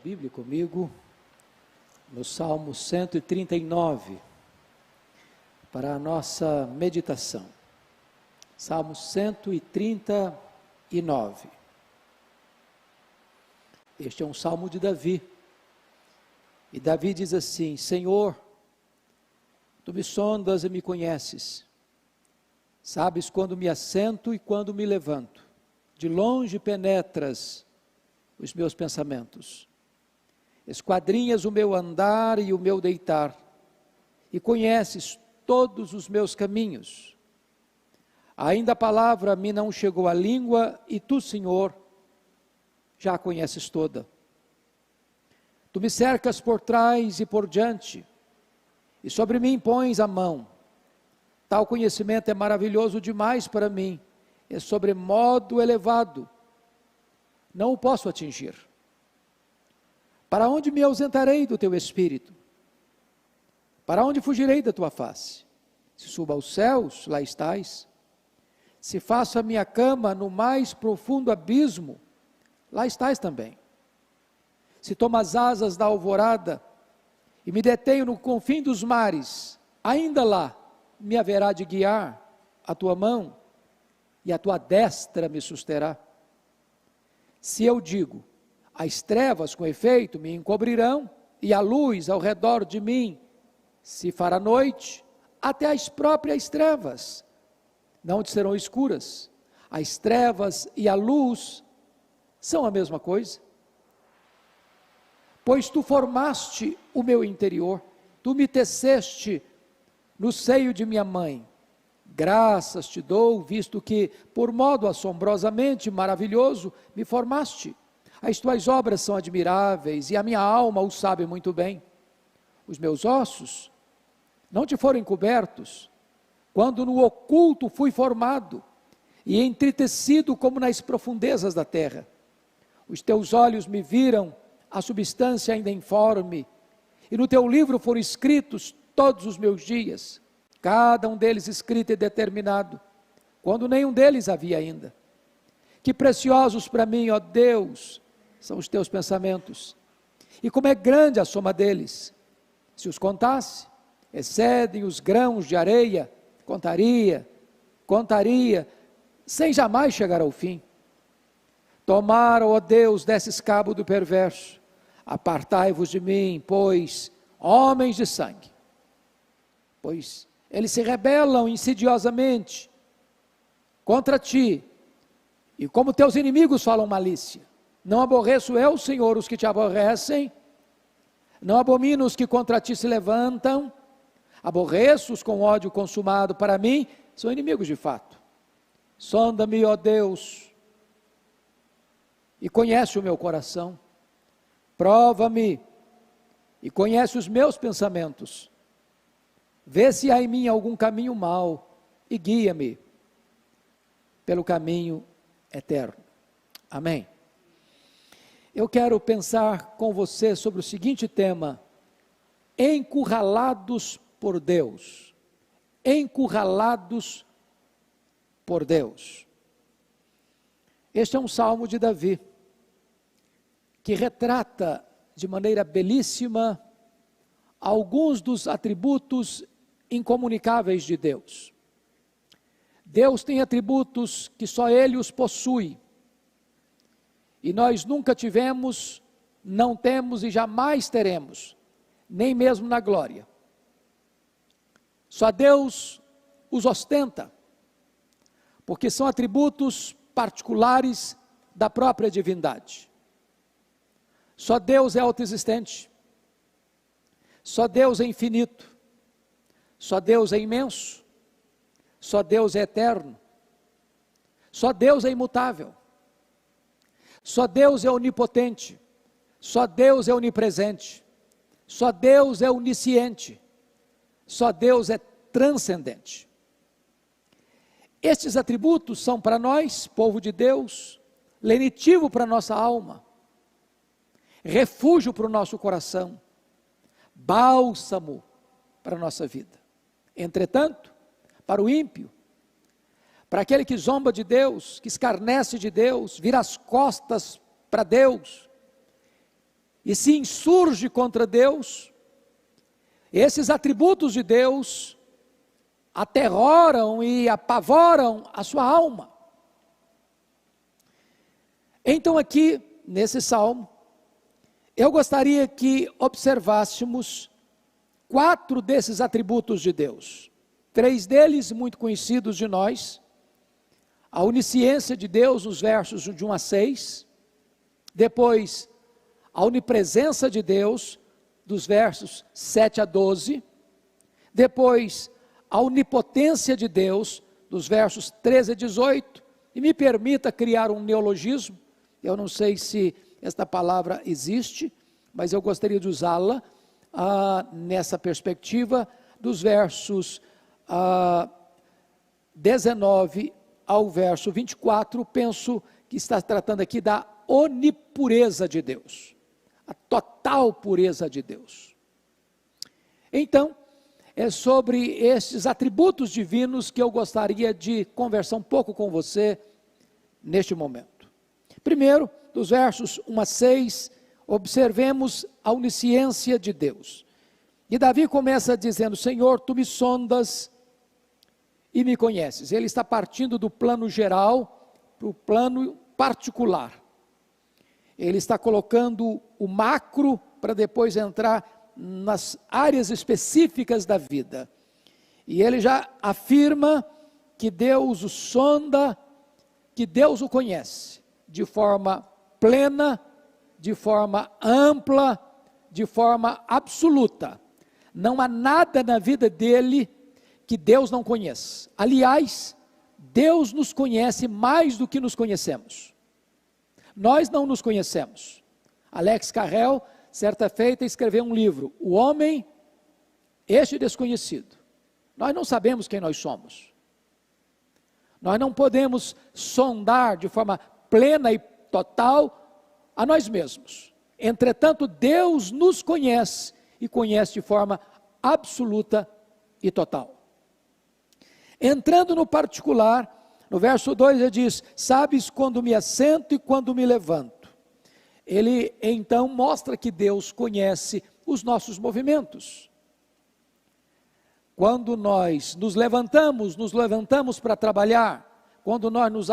Bíblia comigo no Salmo 139 para a nossa meditação. Salmo 139. Este é um salmo de Davi. E Davi diz assim: Senhor, tu me sondas e me conheces. Sabes quando me assento e quando me levanto. De longe penetras os meus pensamentos. Esquadrinhas o meu andar e o meu deitar, e conheces todos os meus caminhos. Ainda a palavra me não chegou à língua, e tu, Senhor, já a conheces toda. Tu me cercas por trás e por diante, e sobre mim pões a mão. Tal conhecimento é maravilhoso demais para mim, é sobremodo elevado, não o posso atingir. Para onde me ausentarei do teu Espírito? Para onde fugirei da tua face? Se suba aos céus, lá estás. Se faço a minha cama no mais profundo abismo, lá estás também. Se tomo as asas da alvorada e me detenho no confim dos mares, ainda lá me haverá de guiar a tua mão e a tua destra me susterá. Se eu digo, as trevas com efeito me encobrirão, e a luz ao redor de mim se fará noite, até as próprias trevas não te serão escuras. As trevas e a luz são a mesma coisa. Pois tu formaste o meu interior, tu me teceste no seio de minha mãe. Graças te dou, visto que, por modo assombrosamente maravilhoso, me formaste. As tuas obras são admiráveis, e a minha alma o sabe muito bem. Os meus ossos não te foram encobertos, quando no oculto fui formado, e entritecido como nas profundezas da terra. Os teus olhos me viram a substância ainda informe, e no teu livro foram escritos todos os meus dias, cada um deles escrito e determinado, quando nenhum deles havia ainda. Que preciosos para mim, ó Deus, são os teus pensamentos, e como é grande a soma deles. Se os contasse, excedem os grãos de areia. Contaria, sem jamais chegar ao fim. Tomara, ó Deus, desses cabo do perverso, apartai-vos de mim, pois, homens de sangue, pois eles se rebelam insidiosamente contra ti, e como teus inimigos falam malícia. Não aborreço eu, Senhor, os que te aborrecem, não abomino os que contra ti se levantam, aborreço-os com ódio consumado. Para mim, são inimigos de fato. Sonda-me, ó Deus, e conhece o meu coração. Prova-me e conhece os meus pensamentos. Vê se há em mim algum caminho mau e guia-me pelo caminho eterno. Amém. Eu quero pensar com você sobre o seguinte tema: encurralados por Deus. Encurralados por Deus. Este é um salmo de Davi, que retrata de maneira belíssima alguns dos atributos incomunicáveis de Deus. Deus tem atributos que só Ele os possui, e nós nunca tivemos, não temos e jamais teremos, nem mesmo na glória. Só Deus os ostenta, porque são atributos particulares da própria divindade. Só Deus é autoexistente, só Deus é infinito, só Deus é imenso, só Deus é eterno, só Deus é imutável, só Deus é onipotente, só Deus é onipresente, só Deus é onisciente, só Deus é transcendente. Estes atributos são para nós, povo de Deus, lenitivo para a nossa alma, refúgio para o nosso coração, bálsamo para a nossa vida. Entretanto, para o ímpio, para aquele que zomba de Deus, que escarnece de Deus, vira as costas para Deus, e se insurge contra Deus, esses atributos de Deus aterroram e apavoram a sua alma. Então aqui, nesse salmo, eu gostaria que observássemos 4 desses atributos de Deus. 3 deles muito conhecidos de nós: a onisciência de Deus, nos versos de 1 a 6, depois a onipresença de Deus, dos versos 7 a 12, depois a onipotência de Deus, dos versos 13 a 18, e me permita criar um neologismo, eu não sei se esta palavra existe, mas eu gostaria de usá-la nessa perspectiva, dos versos 19 ao verso 24, penso que está tratando aqui da onipureza de Deus, a total pureza de Deus. Então, é sobre estes atributos divinos que eu gostaria de conversar um pouco com você neste momento. Primeiro, dos versos 1 a 6, observemos a onisciência de Deus. E Davi começa dizendo: Senhor, tu me sondas e me conheces. Ele está partindo do plano geral para o plano particular. Ele está colocando o macro para depois entrar nas áreas específicas da vida. E ele já afirma que Deus o sonda, que Deus o conhece de forma plena, de forma ampla, de forma absoluta. Não há nada na vida dele que Deus não conheça. Aliás, Deus nos conhece mais do que nos conhecemos. Nós não nos conhecemos. Alex Carrel, certa feita, escreveu um livro, O Homem, Este Desconhecido. Nós não sabemos quem nós somos. Nós não podemos sondar de forma plena e total a nós mesmos. Entretanto, Deus nos conhece e conhece de forma absoluta e total. Entrando no particular, no verso 2 ele diz: sabes quando me assento e quando me levanto. Ele então mostra que Deus conhece os nossos movimentos. Quando nós nos levantamos para trabalhar. Quando nós nos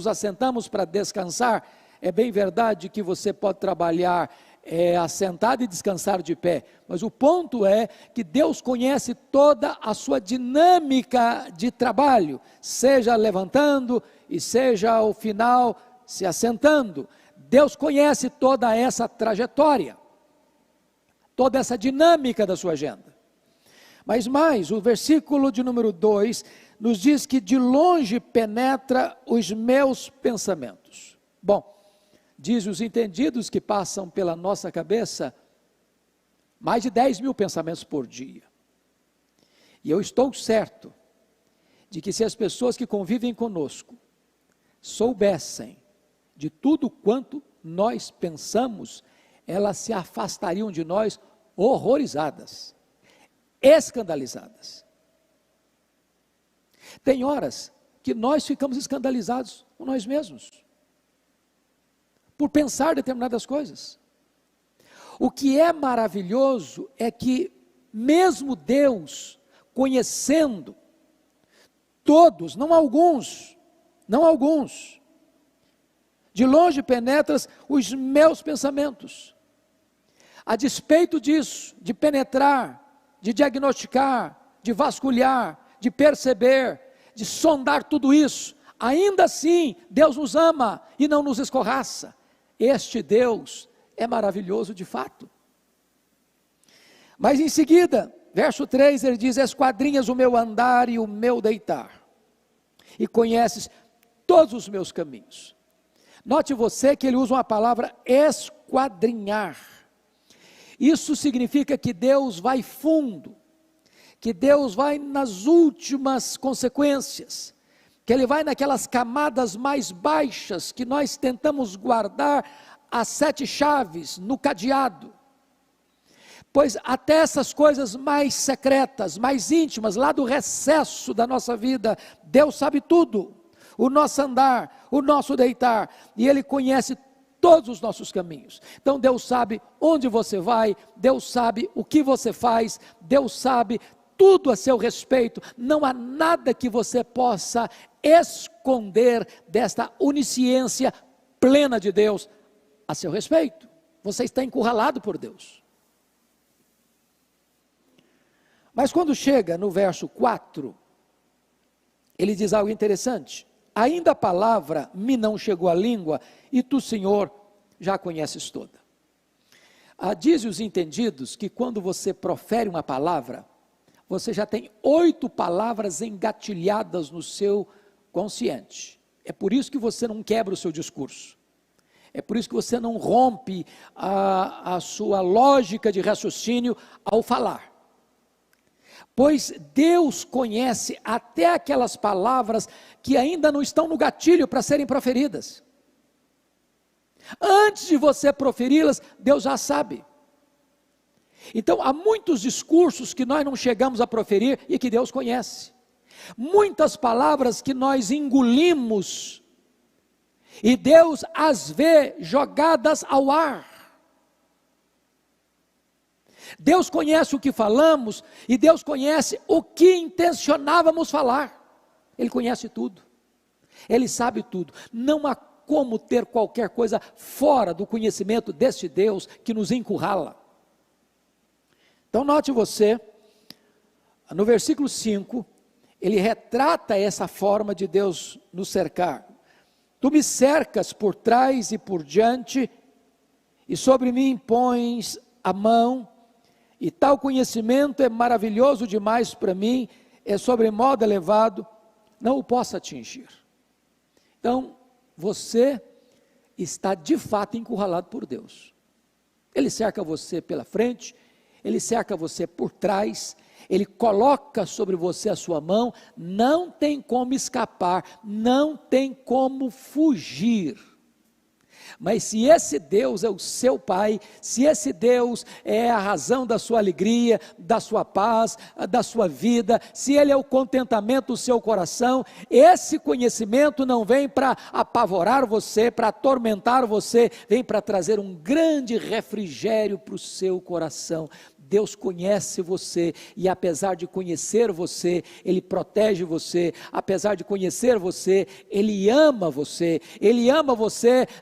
assentamos para descansar. É bem verdade que você pode trabalhar assentado e descansar de pé, mas o ponto é que Deus conhece toda a sua dinâmica de trabalho, seja levantando e seja ao final se assentando. Deus conhece toda essa trajetória, toda essa dinâmica da sua agenda. Mas mais, o versículo de número 2 nos diz que de longe penetra os meus pensamentos. Bom, diz os entendidos que passam pela nossa cabeça mais de 10 mil pensamentos por dia. E eu estou certo de que se as pessoas que convivem conosco soubessem de tudo quanto nós pensamos, elas se afastariam de nós horrorizadas, escandalizadas. Tem horas que nós ficamos escandalizados com nós mesmos, por pensar determinadas coisas. O que é maravilhoso é que mesmo Deus, conhecendo todos, não alguns, de longe penetras os meus pensamentos. A despeito disso, de penetrar, de diagnosticar, de vasculhar, de perceber, de sondar tudo isso, ainda assim Deus nos ama e não nos escorraça. Este Deus é maravilhoso de fato. Mas em seguida, verso 3, ele diz: esquadrinhas o meu andar e o meu deitar, e conheces todos os meus caminhos. Note você que ele usa uma palavra esquadrinhar. Isso significa que Deus vai fundo, que Deus vai nas últimas consequências, que Ele vai naquelas camadas mais baixas, que nós tentamos guardar as 7 chaves no cadeado, pois até essas coisas mais secretas, mais íntimas, lá do recesso da nossa vida, Deus sabe tudo, o nosso andar, o nosso deitar, e Ele conhece todos os nossos caminhos. Então Deus sabe onde você vai, Deus sabe o que você faz, Deus sabe tudo a seu respeito. Não há nada que você possa esconder desta onisciência plena de Deus a seu respeito. Você está encurralado por Deus. Mas quando chega no verso 4, ele diz algo interessante: ainda a palavra me não chegou à língua, e tu, Senhor, já a conheces toda. Diz os entendidos que quando você profere uma palavra, você já tem 8 palavras engatilhadas no seu consciente. É por isso que você não quebra o seu discurso. É por isso que você não rompe a sua lógica de raciocínio ao falar. Pois Deus conhece até aquelas palavras que ainda não estão no gatilho para serem proferidas. Antes de você proferi-las, Deus já sabe. Então, há muitos discursos que nós não chegamos a proferir e que Deus conhece. Muitas palavras que nós engolimos e Deus as vê jogadas ao ar. Deus conhece o que falamos e Deus conhece o que intencionávamos falar. Ele conhece tudo. Ele sabe tudo. Não há como ter qualquer coisa fora do conhecimento deste Deus que nos encurrala. Então note você, no versículo 5, ele retrata essa forma de Deus nos cercar. Tu me cercas por trás e por diante, e sobre mim pões a mão, e tal conhecimento é maravilhoso demais para mim, é sobremodo elevado, não o posso atingir. Então, você está de fato encurralado por Deus. Ele cerca você pela frente, Ele cerca você por trás, Ele coloca sobre você a sua mão, não tem como escapar, não tem como fugir. Mas se esse Deus é o seu Pai, se esse Deus é a razão da sua alegria, da sua paz, da sua vida, se Ele é o contentamento do seu coração, esse conhecimento não vem para apavorar você, para atormentar você, vem para trazer um grande refrigério para o seu coração. Deus conhece você, e apesar de conhecer você, Ele protege você, apesar de conhecer você, Ele ama você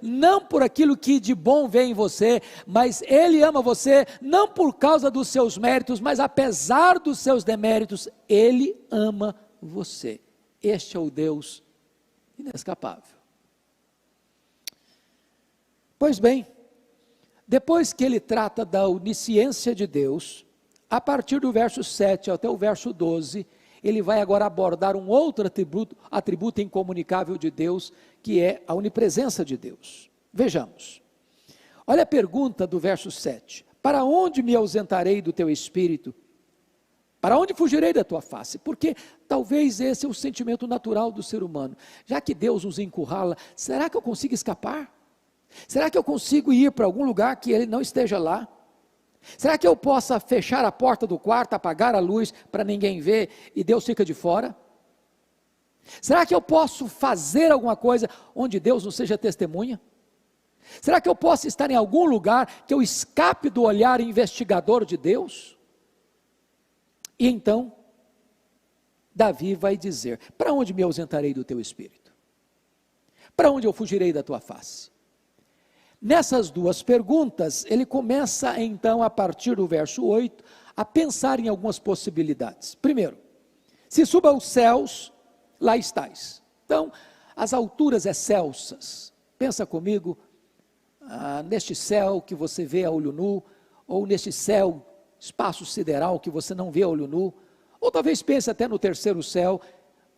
não por aquilo que de bom vem em você, mas Ele ama você não por causa dos seus méritos, mas apesar dos seus deméritos, Ele ama você. Este é o Deus inescapável. Pois bem, depois que ele trata da onisciência de Deus, a partir do verso 7 até o verso 12, ele vai agora abordar um outro atributo incomunicável de Deus, que é a onipresença de Deus. Vejamos. Olha a pergunta do verso 7. Para onde me ausentarei do teu espírito? Para onde fugirei da tua face? Porque talvez esse é o sentimento natural do ser humano. Já que Deus nos encurrala, será que eu consigo escapar? Será que eu consigo ir para algum lugar que Ele não esteja lá? Será que eu possa fechar a porta do quarto, apagar a luz para ninguém ver e Deus fica de fora? Será que eu posso fazer alguma coisa onde Deus não seja testemunha? Será que eu posso estar em algum lugar que eu escape do olhar investigador de Deus? E então, Davi vai dizer: para onde me ausentarei do teu espírito? Para onde eu fugirei da tua face? Nessas duas perguntas, ele começa então, a partir do verso 8, a pensar em algumas possibilidades. Primeiro, se suba aos céus, lá estás. Então, as alturas excelsas. Pensa comigo, neste céu que você vê a olho nu, ou neste céu, espaço sideral que você não vê a olho nu, ou talvez pense até no terceiro céu,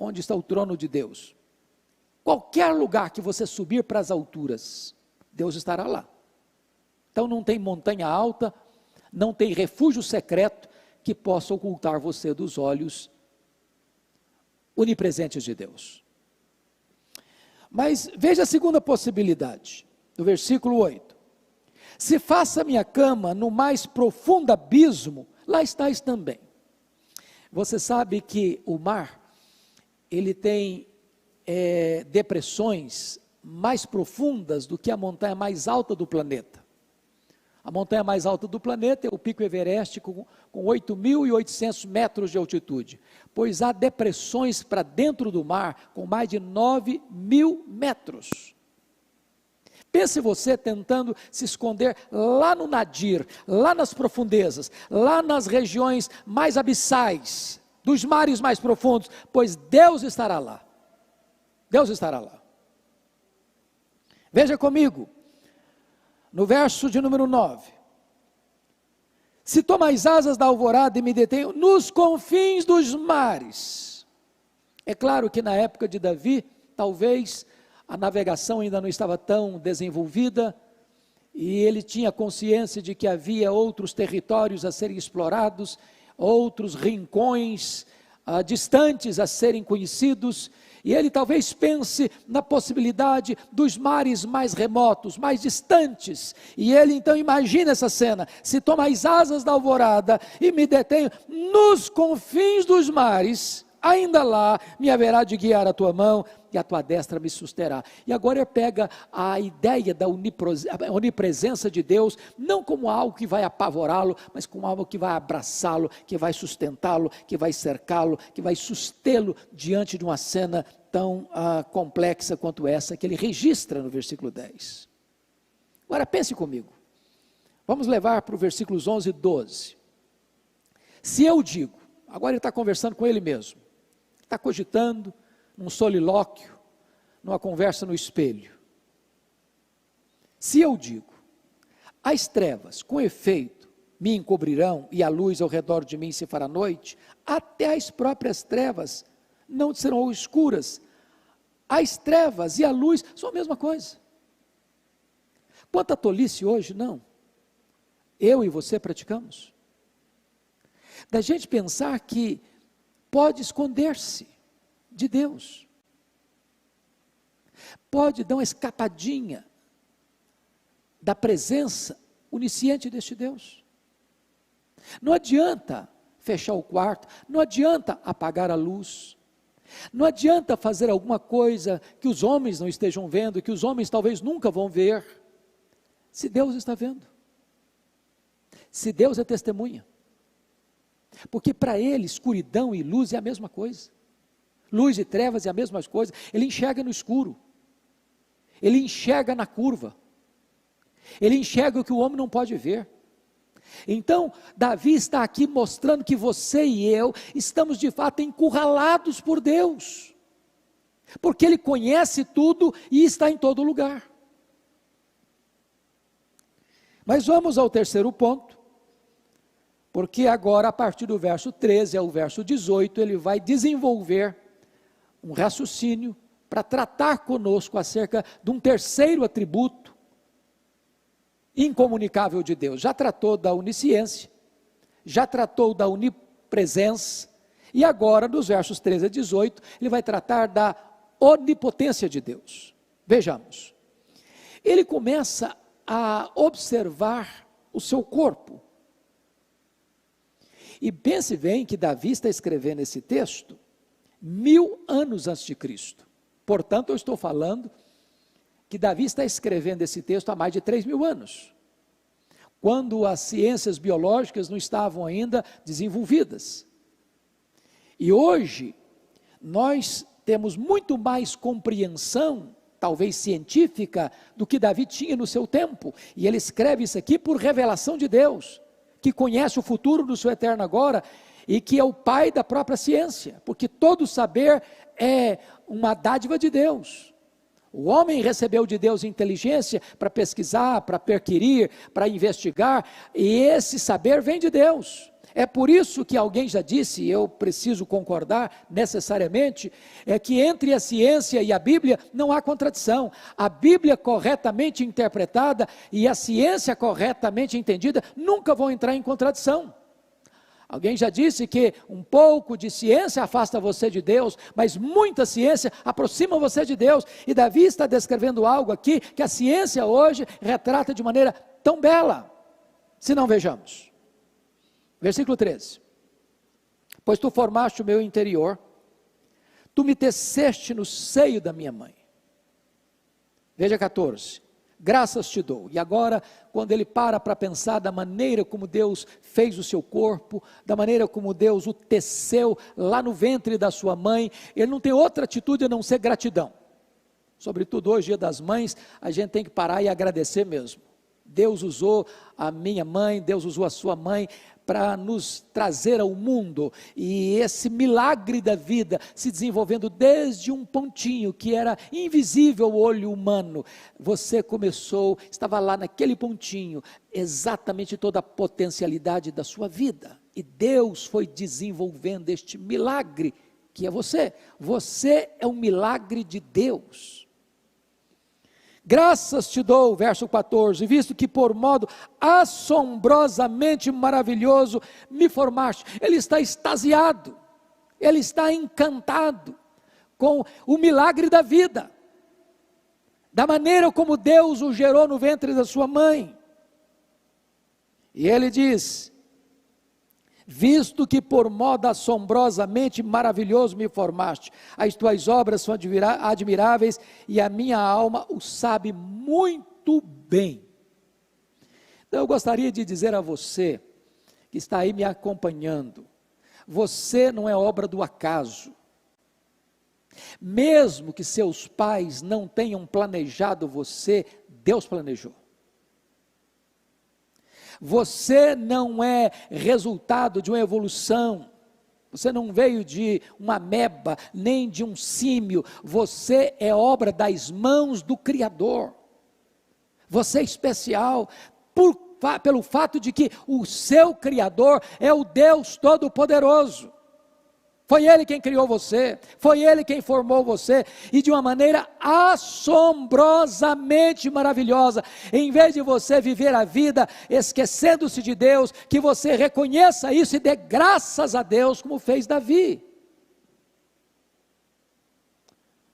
onde está o trono de Deus. Qualquer lugar que você subir para as alturas, Deus estará lá. Então não tem montanha alta, não tem refúgio secreto que possa ocultar você dos olhos onipresentes de Deus. Mas veja a segunda possibilidade, do versículo 8. Se faça minha cama no mais profundo abismo, lá estás também. Você sabe que o mar, ele tem depressões mais profundas do que a montanha mais alta do planeta. A montanha mais alta do planeta é o Pico Everest, com 8.800 metros de altitude, pois há depressões para dentro do mar com mais de 9.000 metros. Pense você tentando se esconder lá no Nadir, lá nas profundezas, lá nas regiões mais abissais, dos mares mais profundos, pois Deus estará lá. Deus estará lá. Veja comigo, no verso de número 9. Se tomais asas da alvorada e me detenho nos confins dos mares. É claro que na época de Davi, talvez a navegação ainda não estava tão desenvolvida, e ele tinha consciência de que havia outros territórios a serem explorados, outros rincões distantes a serem conhecidos, e ele talvez pense na possibilidade dos mares mais remotos, mais distantes, e ele então imagina essa cena: se tomais asas da alvorada e me detenho nos confins dos mares, ainda lá me haverá de guiar a tua mão, e a tua destra me susterá. E agora ele pega a ideia da onipresença de Deus, não como algo que vai apavorá-lo, mas como algo que vai abraçá-lo, que vai sustentá-lo, que vai cercá-lo, que vai sustê-lo diante de uma cena tão complexa quanto essa que ele registra no versículo 10. Agora pense comigo, vamos levar para os versículos 11 e 12. Se eu digo, agora ele está conversando com ele mesmo, está cogitando, num solilóquio, numa conversa no espelho. Se eu digo, as trevas, com efeito, me encobrirão e a luz ao redor de mim se fará noite, até as próprias trevas não serão escuras. As trevas e a luz são a mesma coisa. Quanta tolice hoje, não? Eu e você praticamos. Da gente pensar que pode esconder-se de Deus, pode dar uma escapadinha da presença onisciente deste Deus. Não adianta fechar o quarto, não adianta apagar a luz, não adianta fazer alguma coisa que os homens não estejam vendo, que os homens talvez nunca vão ver, se Deus está vendo, se Deus é testemunha, porque para ele escuridão e luz é a mesma coisa. Luz e trevas é a mesma coisa. Ele enxerga no escuro, ele enxerga na curva, ele enxerga o que o homem não pode ver. Então Davi está aqui mostrando que você e eu estamos de fato encurralados por Deus, porque Ele conhece tudo e está em todo lugar. Mas vamos ao terceiro ponto, porque agora a partir do verso 13 ao verso 18 ele vai desenvolver um raciocínio para tratar conosco acerca de um terceiro atributo incomunicável de Deus. Já tratou da onisciência, já tratou da onipresença, e agora nos versos 13 a 18, ele vai tratar da onipotência de Deus. Vejamos, ele começa a observar o seu corpo, e pense bem que Davi está escrevendo esse texto 1000 anos antes de Cristo. Portanto, eu estou falando que Davi está escrevendo esse texto há mais de 3.000 anos, quando as ciências biológicas não estavam ainda desenvolvidas. E hoje, nós temos muito mais compreensão, talvez científica, do que Davi tinha no seu tempo, e ele escreve isso aqui por revelação de Deus, que conhece o futuro do seu eterno agora, e que é o pai da própria ciência, porque todo saber é uma dádiva de Deus. O homem recebeu de Deus inteligência para pesquisar, para perquirir, para investigar, e esse saber vem de Deus. É por isso que alguém já disse, e eu preciso concordar necessariamente, é que entre a ciência e a Bíblia não há contradição. A Bíblia corretamente interpretada e a ciência corretamente entendida nunca vão entrar em contradição. Alguém já disse que um pouco de ciência afasta você de Deus, mas muita ciência aproxima você de Deus, e Davi está descrevendo algo aqui, que a ciência hoje retrata de maneira tão bela, se não vejamos. Versículo 13, pois tu formaste o meu interior, tu me teceste no seio da minha mãe. Veja 14. Graças te dou. E agora, quando ele para pensar da maneira como Deus fez o seu corpo, da maneira como Deus o teceu lá no ventre da sua mãe, ele não tem outra atitude a não ser gratidão. Sobretudo hoje, Dia das Mães, a gente tem que parar e agradecer mesmo. Deus usou a minha mãe, Deus usou a sua mãe para nos trazer ao mundo, e esse milagre da vida se desenvolvendo desde um pontinho que era invisível ao olho humano. Você começou, estava lá naquele pontinho, exatamente toda a potencialidade da sua vida, e Deus foi desenvolvendo este milagre que é você. Você é um milagre de Deus. Graças te dou, verso 14, visto que por modo assombrosamente maravilhoso me formaste. Ele está extasiado, ele está encantado com o milagre da vida, da maneira como Deus o gerou no ventre da sua mãe. E ele diz: visto que por modo assombrosamente maravilhoso me formaste, as tuas obras são admiráveis, e a minha alma o sabe muito bem. Então eu gostaria de dizer a você, que está aí me acompanhando, você não é obra do acaso. Mesmo que seus pais não tenham planejado você, Deus planejou. Você não é resultado de uma evolução, você não veio de uma ameba, nem de um símio, você é obra das mãos do Criador. Você é especial pelo fato de que o seu Criador é o Deus Todo-Poderoso. Foi Ele quem criou você, foi Ele quem formou você, e de uma maneira assombrosamente maravilhosa. Em vez de você viver a vida esquecendo-se de Deus, que você reconheça isso e dê graças a Deus, como fez Davi.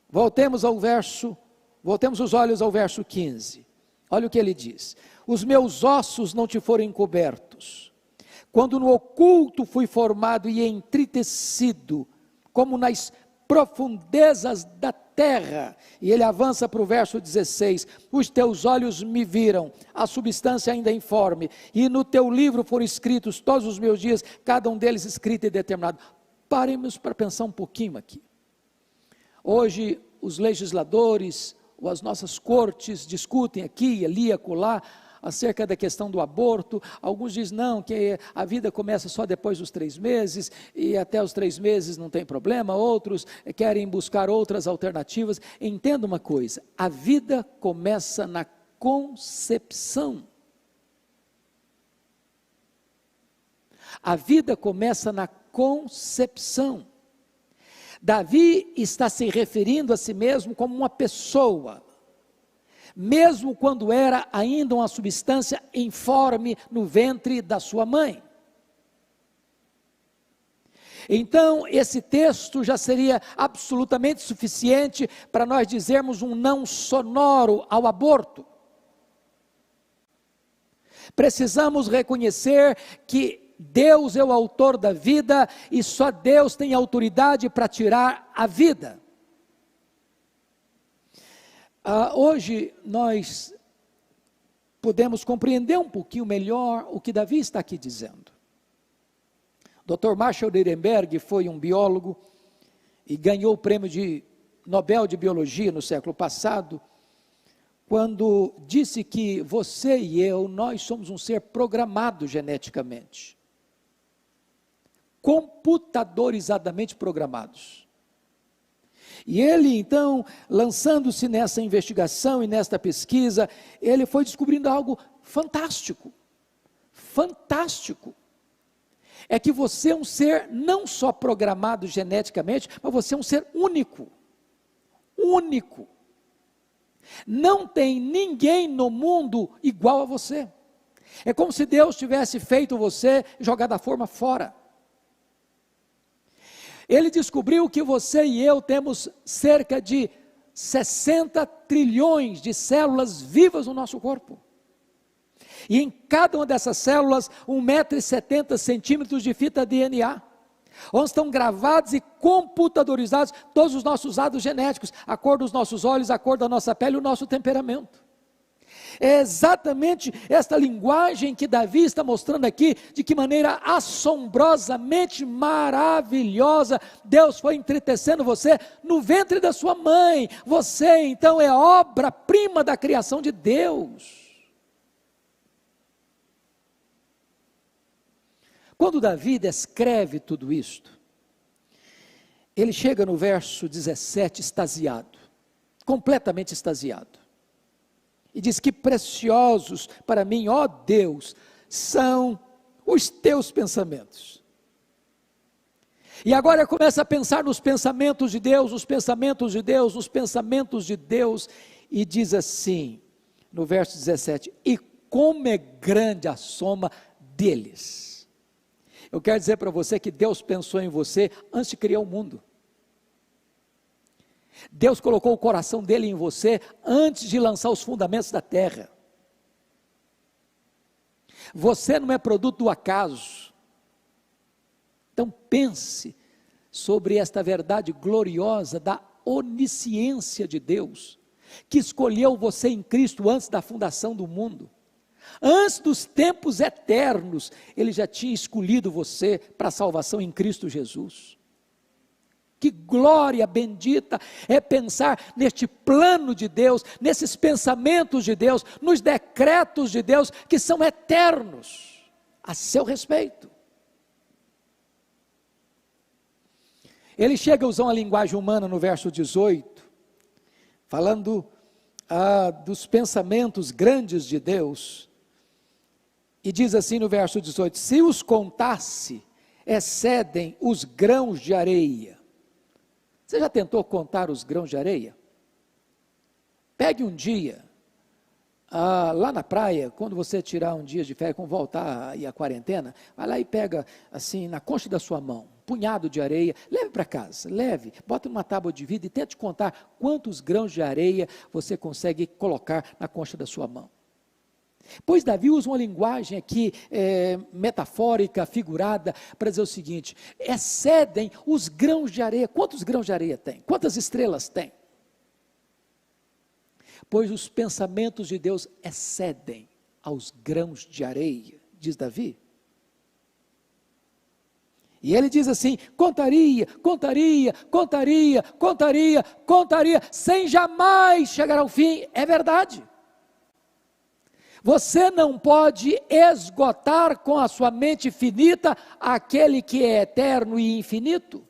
Voltemos os olhos ao verso 15, olha o que ele diz: os meus ossos não te foram encobertos, quando no oculto fui formado e entritecido, como nas profundezas da terra. E ele avança para o verso 16, os teus olhos me viram, a substância ainda informe, e no teu livro foram escritos todos os meus dias, cada um deles escrito e determinado. Paremos para pensar um pouquinho aqui. Hoje os legisladores, ou as nossas cortes discutem aqui, ali, acolá, acerca da questão do aborto. Alguns dizem não, que a vida começa só depois dos 3 meses, e até os 3 meses não tem problema. Outros querem buscar outras alternativas. Entenda uma coisa, a vida começa na concepção. A vida começa na concepção. Davi está se referindo a si mesmo como uma pessoa, mesmo quando era ainda uma substância informe no ventre da sua mãe. Então, esse texto já seria absolutamente suficiente para nós dizermos um não sonoro ao aborto. Precisamos reconhecer que Deus é o autor da vida e só Deus tem autoridade para tirar a vida. Hoje nós podemos compreender um pouquinho melhor o que Davi está aqui dizendo. Dr. Marshall Nirenberg foi um biólogo e ganhou o prêmio Nobel de Biologia no século passado, quando disse que você e eu, nós somos um ser programado geneticamente, computadorizadamente programados. E ele então, lançando-se nessa investigação e nesta pesquisa, ele foi descobrindo algo fantástico, fantástico. É que você é um ser não só programado geneticamente, mas você é um ser único, único. Não tem ninguém no mundo igual a você. É como se Deus tivesse feito você jogar da forma fora. Ele descobriu que você e eu temos cerca de 60 trilhões de células vivas no nosso corpo. E em cada uma dessas células, 1,70 m de fita DNA. onde estão gravados e computadorizados todos os nossos dados genéticos, a cor dos nossos olhos, a cor da nossa pele, o nosso temperamento. É exatamente esta linguagem que Davi está mostrando aqui, de que maneira assombrosamente maravilhosa Deus foi entretecendo você no ventre da sua mãe. Você então é obra-prima da criação de Deus. Quando Davi descreve tudo isto, ele chega no verso 17 extasiado, completamente extasiado, e diz: que preciosos para mim, ó Deus, são os teus pensamentos. E agora começa a pensar nos pensamentos de Deus, nos pensamentos de Deus, nos pensamentos de Deus, e diz assim, no verso 17, e como é grande a soma deles. Eu quero dizer para você que Deus pensou em você antes de criar o mundo. Deus colocou o coração dele em você antes de lançar os fundamentos da terra. Você não é produto do acaso. Então pense sobre esta verdade gloriosa da onisciência de Deus, que escolheu você em Cristo antes da fundação do mundo. Antes dos tempos eternos, Ele já tinha escolhido você para a salvação em Cristo Jesus. Que glória bendita é pensar neste plano de Deus, nesses pensamentos de Deus, nos decretos de Deus que são eternos a seu respeito. Ele chega a usar uma linguagem humana no verso 18, falando dos pensamentos grandes de Deus, e diz assim no verso 18: se os contasse, excedem os grãos de areia. Você já tentou contar os grãos de areia? Pegue um dia, lá na praia, quando você tirar um dia de férias, quando voltar aí a quarentena, vai lá e pega assim, na concha da sua mão, um punhado de areia, leve para casa, leve, bota numa tábua de vidro e tente contar quantos grãos de areia você consegue colocar na concha da sua mão. Pois Davi usa uma linguagem aqui metafórica, figurada, para dizer o seguinte: excedem os grãos de areia. Quantos grãos de areia tem? Quantas estrelas tem? Pois os pensamentos de Deus excedem aos grãos de areia, diz Davi. E ele diz assim: contaria, sem jamais chegar ao fim. É verdade. Você não pode esgotar com a sua mente finita aquele que é eterno e infinito.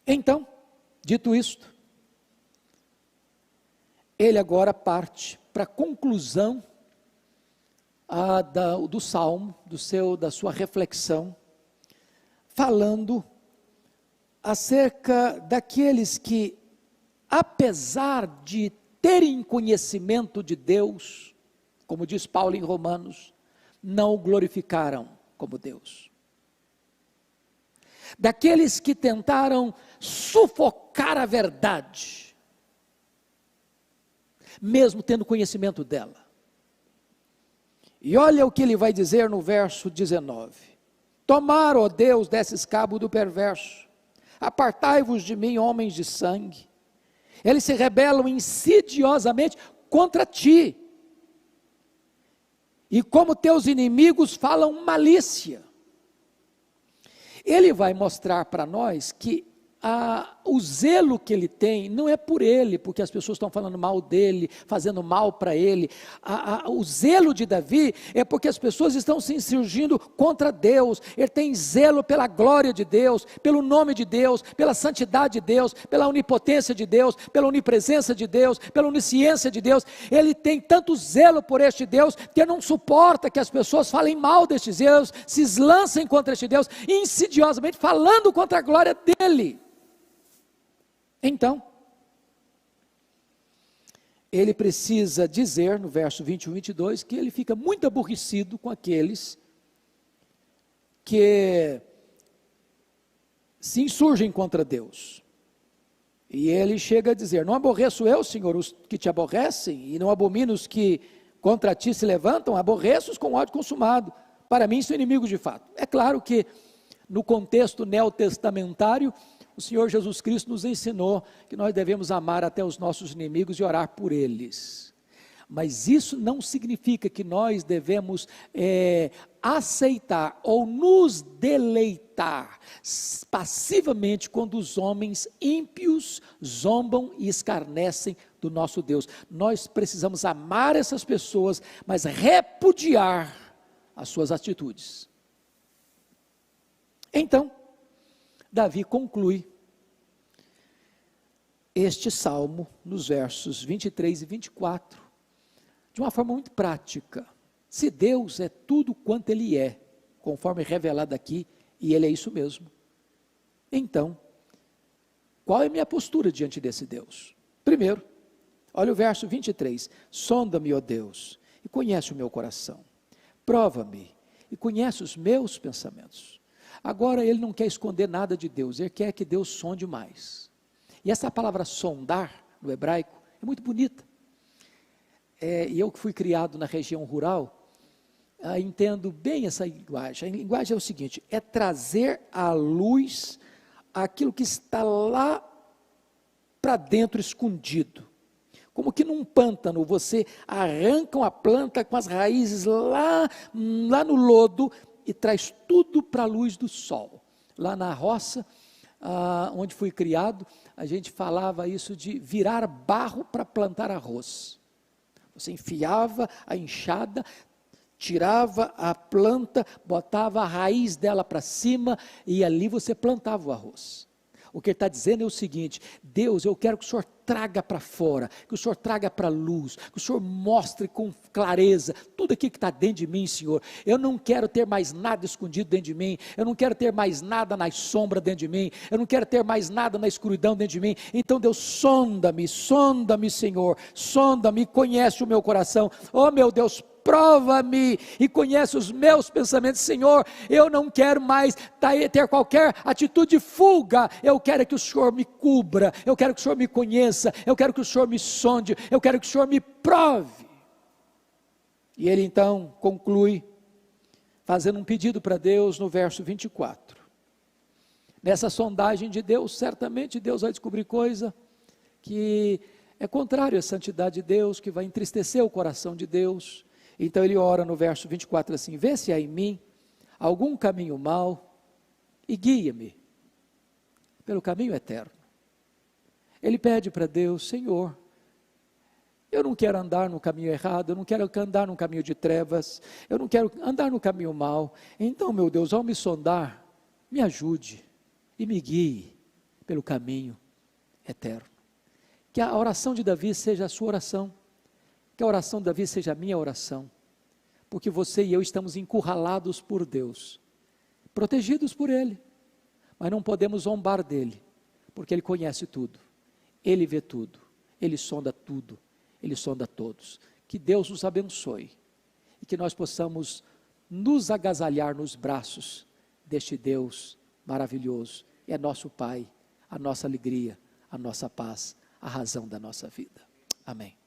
Então, dito isto, ele agora parte para a conclusão do salmo, da sua reflexão, falando acerca daqueles que, apesar de terem conhecimento de Deus, como diz Paulo em Romanos, não o glorificaram como Deus. Daqueles que tentaram sufocar a verdade, mesmo tendo conhecimento dela. E olha o que ele vai dizer no verso 19: tomar, ó Deus, desses cabo do perverso, apartai-vos de mim, homens de sangue. Eles se rebelam insidiosamente contra ti, e como teus inimigos falam malícia. Ele vai mostrar para nós que o zelo que ele tem não é por ele, porque as pessoas estão falando mal dele, fazendo mal para ele. O zelo de Davi é porque as pessoas estão se insurgindo contra Deus. Ele tem zelo pela glória de Deus, pelo nome de Deus, pela santidade de Deus, pela onipotência de Deus, pela onipresença de Deus, pela onisciência de Deus. Ele tem tanto zelo por este Deus, que não suporta que as pessoas falem mal deste Deus, se lancem contra este Deus, insidiosamente falando contra a glória dele. Então, ele precisa dizer no verso 21 e 22 que ele fica muito aborrecido com aqueles que se insurgem contra Deus. E ele chega a dizer: não aborreço eu, Senhor, os que te aborrecem, e não abomino os que contra ti se levantam, aborreço-os com ódio consumado, para mim são inimigos de fato. É claro que no contexto neotestamentário, o Senhor Jesus Cristo nos ensinou que nós devemos amar até os nossos inimigos e orar por eles. Mas isso não significa que nós devemos aceitar ou nos deleitar passivamente quando os homens ímpios zombam e escarnecem do nosso Deus. Nós precisamos amar essas pessoas, mas repudiar as suas atitudes. Então, Davi conclui este salmo nos versos 23 e 24, de uma forma muito prática. Se Deus é tudo quanto Ele é, conforme revelado aqui, e Ele é isso mesmo, então, qual é a minha postura diante desse Deus? Primeiro, olha o verso 23, sonda-me, ó Deus, e conhece o meu coração, prova-me, e conhece os meus pensamentos. Agora ele não quer esconder nada de Deus, ele quer que Deus sonde mais. E essa palavra sondar, no hebraico, é muito bonita. E eu que fui criado na região rural, entendo bem essa linguagem. A linguagem é o seguinte, é trazer à luz aquilo que está lá para dentro escondido. Como que num pântano você arranca uma planta com as raízes lá no lodo e traz tudo para a luz do sol. Lá na roça, onde fui criado, a gente falava isso de virar barro para plantar arroz. Você enfiava a enxada, tirava a planta, botava a raiz dela para cima e ali você plantava o arroz. O que ele está dizendo é o seguinte, Deus, eu quero que o Senhor traga para fora, que o Senhor traga para a luz, que o Senhor mostre com clareza tudo aquilo que está dentro de mim, Senhor. Eu não quero ter mais nada escondido dentro de mim, eu não quero ter mais nada na sombra dentro de mim, eu não quero ter mais nada na escuridão dentro de mim. Então Deus, sonda-me, Senhor, sonda-me, conhece o meu coração. Oh meu Deus, prova-me e conhece os meus pensamentos, Senhor. Eu não quero mais ter qualquer atitude de fuga, eu quero que o Senhor me cubra, eu quero que o Senhor me conheça, eu quero que o Senhor me sonde, eu quero que o Senhor me prove. E ele então conclui, fazendo um pedido para Deus no verso 24. Nessa sondagem de Deus, certamente Deus vai descobrir coisa que é contrário à santidade de Deus, que vai entristecer o coração de Deus. Então ele ora no verso 24 assim, vê se há em mim algum caminho mau e guia-me pelo caminho eterno. Ele pede para Deus, Senhor, eu não quero andar no caminho errado, eu não quero andar no caminho de trevas, eu não quero andar no caminho mau. Então, meu Deus, ao me sondar, me ajude e me guie pelo caminho eterno. Que a oração de Davi seja a sua oração, que a oração de Davi seja a minha oração, porque você e eu estamos encurralados por Deus, protegidos por Ele, mas não podemos zombar dEle, porque Ele conhece tudo, Ele vê tudo, Ele sonda tudo, Ele sonda todos. Que Deus nos abençoe, e que nós possamos nos agasalhar nos braços deste Deus maravilhoso, é nosso Pai, a nossa alegria, a nossa paz, a razão da nossa vida. Amém.